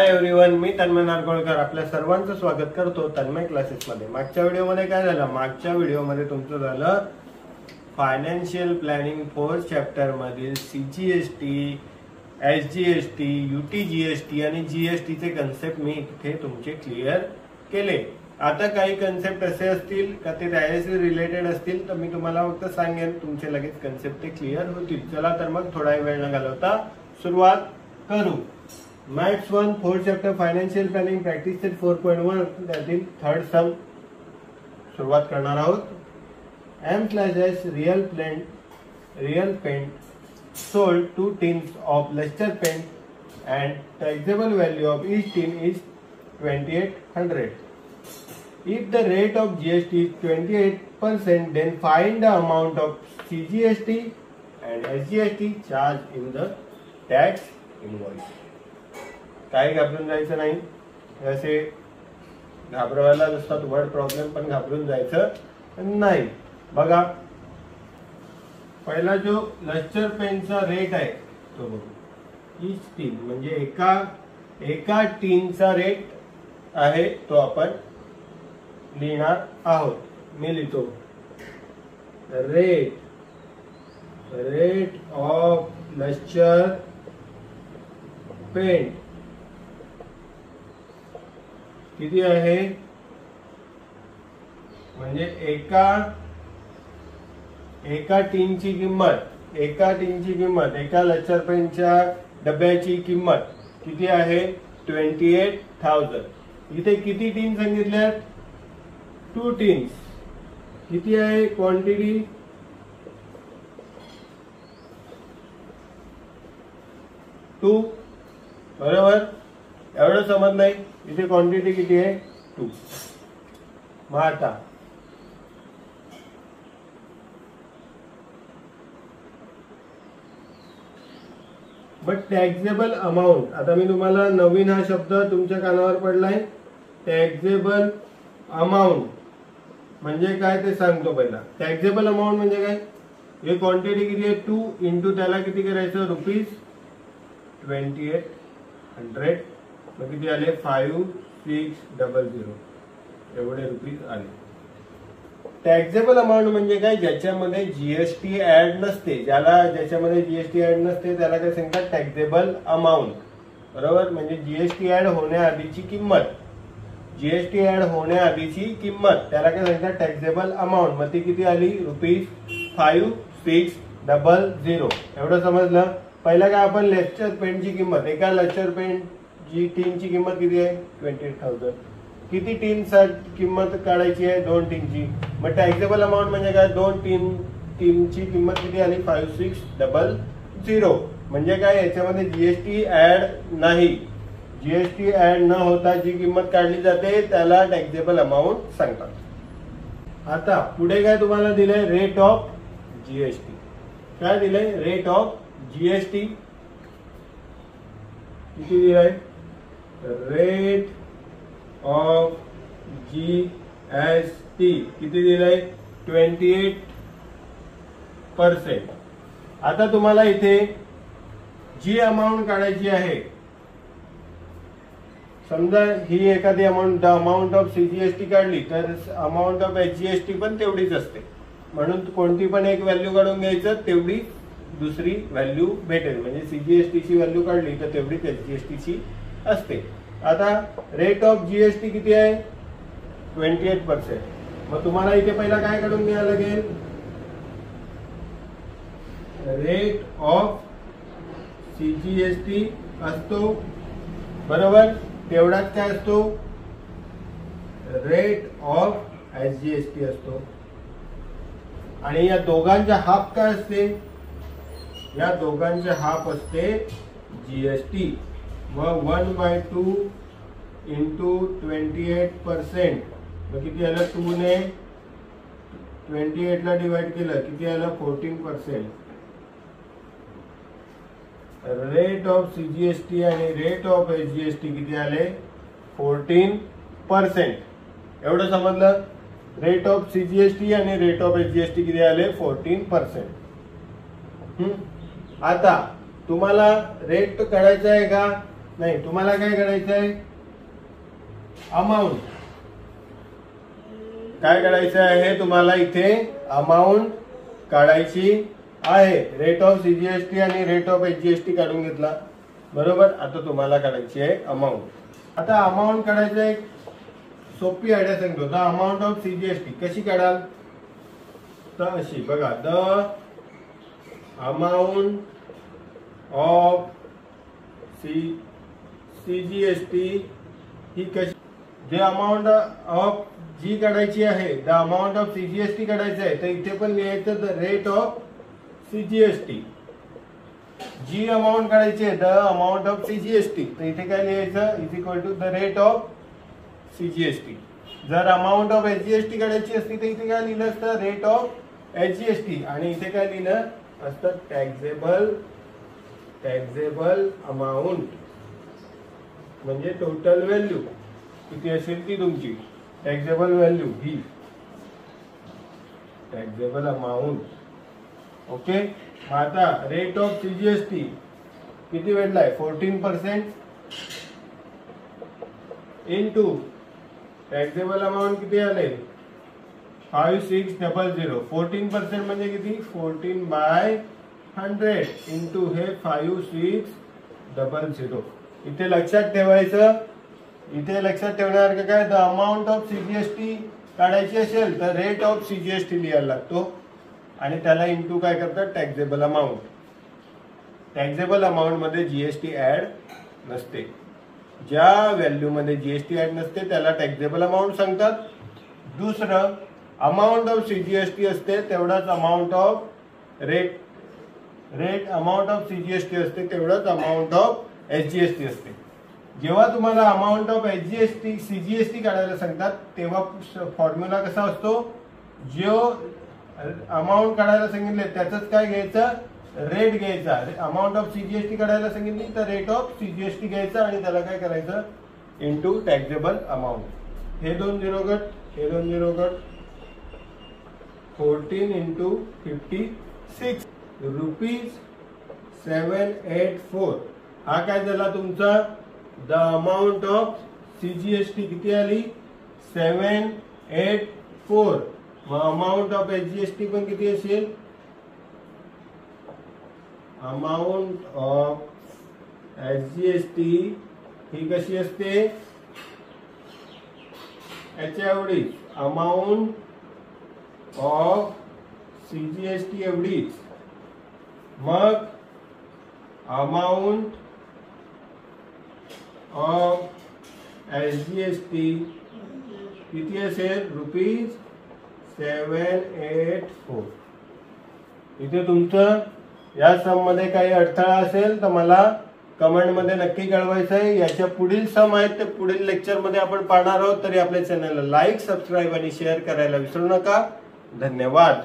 Hi everyone, मी तन्मय नारगोळकर आपल्या सर्वांचं स्वागत करतो तन्मय क्लासेस मध्ये। मागच्या व्हिडिओमध्ये काय झालं? मागच्या व्हिडिओमध्ये तुमचं झालं फायनान्शियल प्लॅनिंग 4th चॅप्टर मधील सीजीएसटी, एसजीएसटी, यूटीजीएसटी आणि जीएसटी चे कन्सेप्ट मी इथे तुमचे क्लिअर केले। आता काही कन्सेप्ट असे असतील का ते त्याच्याशी रिलेटेड असतील तर मी तुम्हाला फक्त सांगेन, तुमचे लगेच कन्सेप्ट ते क्लिअर होतील। चला तर मग थोडा वेळ न घालवता सुरुवात करू। Maths 1 4th chapter financial planning practice set 4.1 त्यातील थर्ड सम सुरुवात करणार आहोत। M/S real paint sold 2 tins of luster paint and taxable value of each tin is 2800. If the rate of GST is 28%, then find the amount of CGST and SGST charged in the tax invoice. काही घाबरून जायचं नाही, असे घाबरवायला नसतात word problem, पण घाबरून जायचं नाही। बघा, पहिला जो लस्टर पेनचा रेट आहे तो बघू। ईच टीन म्हणजे एका टीनचा रेट आहे तो आपण लिहिणार आहोत। मी लिहितो रेट ऑफ लस्टर पेंट किती आहे, म्हणजे एका टीनची किंमत एका लस्टर पेनच्या डब्याची किंमत किती आहे 28,000। इथे किती टीन सांगितल्यात? 2 टीन्स। किती आहे क्वांटिटी? 2, बरोबर। एवढं समजलंय? इथे क्वांटिटी किती आहे 2। मग आता बट टॅक्सेबल अमाऊंट, आता मी तुम्हाला नवीन हा शब्द तुमच्या कानावर पडलाय, टॅक्सेबल अमाऊंट म्हणजे काय ते सांगतो पहिला। टॅक्सेबल अमाऊंट म्हणजे काय? हे क्वांटिटी किती आहे 2 इंटू त्याला किती करायचं ₹2800, मग किती आले 5600 एवढे रुपीज आले। टॅक्सेबल अमाऊंट म्हणजे काय? ज्याच्यामध्ये जीएसटी ऍड नसते, ज्याच्यामध्ये जीएसटी ऍड नसते त्याला काय सांगतात टॅक्सेबल अमाऊंट, बरोबर। म्हणजे जीएसटी ऍड होण्याआधीची किंमत त्याला काय सांगतात टॅक्सेबल अमाऊंट। मग ती किती आली ₹5600। एवढं समजलं? पहिला काय आपण लेक्चर पेनची किंमत, एका लेक्चर पेन जी टीनची किंमत किती आहे 28,000। किती टीनसाठी किंमत काढायची आहे? 2 टीनची। मग टॅक्सेबल अमाऊंट म्हणजे काय? 2 टीनची किंमत किती आली 5600। म्हणजे काय? याच्यामध्ये जीएसटी ऍड नाही, जीएसटी ऍड न होता जी किंमत काढली जाते त्याला टॅक्सेबल अमाऊंट सांगतात। आता पुढे काय तुम्हाला दिलंय? Rate of GST. काय दिलंय? रेट ऑफ जीएसटी किती दिलाय? रेट ऑफ जीएसटी किती दिलाय 28%। आता तुम्हाला इथे जी अमाऊंट काढायची आहे, समजा ही एखादी अमाऊंट ऑफ सीजीएसटी काढली तर अमाऊंट ऑफ एसजीएसटी पण तेवढीच असते, म्हणून कोणती पण एक व्हॅल्यू काढून घ्यायचं, तेवढी दुसरी व्हॅल्यू भेटेल। म्हणजे सीजीएसटी ची व्हॅल्यू काढली तर तेवढीच एसजीएसटी ची असते। आता रेट ऑफ जीएसटी किती आहे 28%। मग तुम्हाला इथे पहिला काय काढून घ्यायला लागेल? रेट ऑफ सीजीएसटी असतो, बरोबर, तेवढाच काय असतो रेट ऑफ एसजीएसटी असतो। आणि या दोघांचा हाफ काय असते? या दोघांचे हाफ असते जीएसटी। मग 1/2 इंटू 28%, मग किती आलं? 2 ने 28 ला डिवाइड केलं किती आलं 14%। रेट ऑफ सीजीएसटी आणि रेट ऑफ एसजीएसटी किती आले 14%। एवढं समजलं? रेट ऑफ सीजीएसटी आणि रेट ऑफ एसजीएसटी किती आले 14%। आता तुम्हाला रेट काढायचा आहे का? नाही, तुम्हाला काय करायचं आहे, अमाऊंट काय करायचं आहे, तुम्हाला इथे अमाऊंट काढायची आहे. रेट ऑफ सीजीएसटी आणि रेट ऑफ एचजीएसटी काढून घेतला बरोबर. आता तुम्हाला काढायची आहे अमाऊंट. आता अमाऊंट काढायचं एक सोपी आयडिया सांगतो. द अमाऊंट ऑफ सीजीएसटी कशी काढाल तर अशी बघा, द अमाऊंट ऑफ सीजीएसटी ही कशी, जे अमाऊंट ऑफ जी काढायची आहे, द अमाऊंट ऑफ सीजीएसटी काढायचं आहे, तर इथे पण लिहायचं द रेट ऑफ सीजीएसटी. जी अमाऊंट काढायची आहे द अमाऊंट ऑफ सीजीएसटी, तर इथे काय लिहायचं, is equal to the rate of CGST. जर अमाऊंट ऑफ एचजीएसटी काढायची असती तर इथे काय लिहिलं असतं, रेट ऑफ एचजीएसटी. आणि इथे काय लिहिलं असतं, टॅक्सेबल अमाऊंट, म्हणजे टोटल व्हॅल्यू किती असेल ती तुमची टॅक्सेबल व्हॅल्यू, ही टॅक्सेबल अमाऊंट. ओके. आता रेट ऑफ सीजीएसटी किती भेटलाय, 14% इनटू टॅक्सेबल अमाऊंट किती आले, 5600. 14% म्हणजे किती, 14/100 इंटू हे 5600. इथे लक्षात ठेवायचं, इथे लक्षात ठेवण्यासारखं काय, द अमाऊंट ऑफ सीजीएसटी काढायची असेल तर रेट ऑफ सीजीएसटी लिहायला लागतो आणि त्याला इंटू काय करतात, टॅक्सेबल अमाऊंट. टॅक्सेबल अमाऊंट मध्ये जीएसटी ऍड नसते. ज्या व्हॅल्यू मध्ये जीएसटी ऍड नसते त्याला टॅक्सेबल अमाऊंट सांगतात. दुसरं, अमाऊंट ऑफ सीजीएसटी असते तेवढाच amount of rate amount of CGST असते तेवढाच अमाऊंट ऑफ एचजीएसटी असते. जेव्हा तुम्हाला अमाऊंट ऑफ एचजीएसटी सीजीएसटी काढायला सांगतात तेव्हा फॉर्म्युला कसा असतो, जो अमाऊंट काढायला सांगितले त्याच काय घ्यायचं, रेट घ्यायचा. अमाऊंट ऑफ सीजीएसटी काढायला सांगितली तर रेट ऑफ सीजीएसटी घ्यायचा आणि त्याला काय करायचं, इंटू टॅक्सेबल अमाऊंट. हे 2 झिरो कट, हे 2 झिरो कट, 14 इंटू 56 ₹784. हा काय झाला तुमचा, द अमाऊंट ऑफ सीजीएसटी किती आली, 784. मग अमाऊंट ऑफ एचजीएसटी पण किती असेल, अमाऊंट ऑफ एचजीएसटी ही कशी असते, याच्या एवढीच, अमाऊंट ऑफ सीजीएसटी एवढीच. मग अमाऊंट ऑफ एचजीएसटी किती असेल, ₹784. इथे तुमचं या सम मध्ये काही अडथळा असेल तर मला कमेंट मध्ये नक्की कळवायचं आहे. याच्या पुढील सम आहेत ते पुढील लेक्चर मध्ये आपण पाहणार आहोत. तरी आपल्या चॅनलला लाईक, सबस्क्राईब आणि शेअर करायला विसरू नका. धन्यवाद.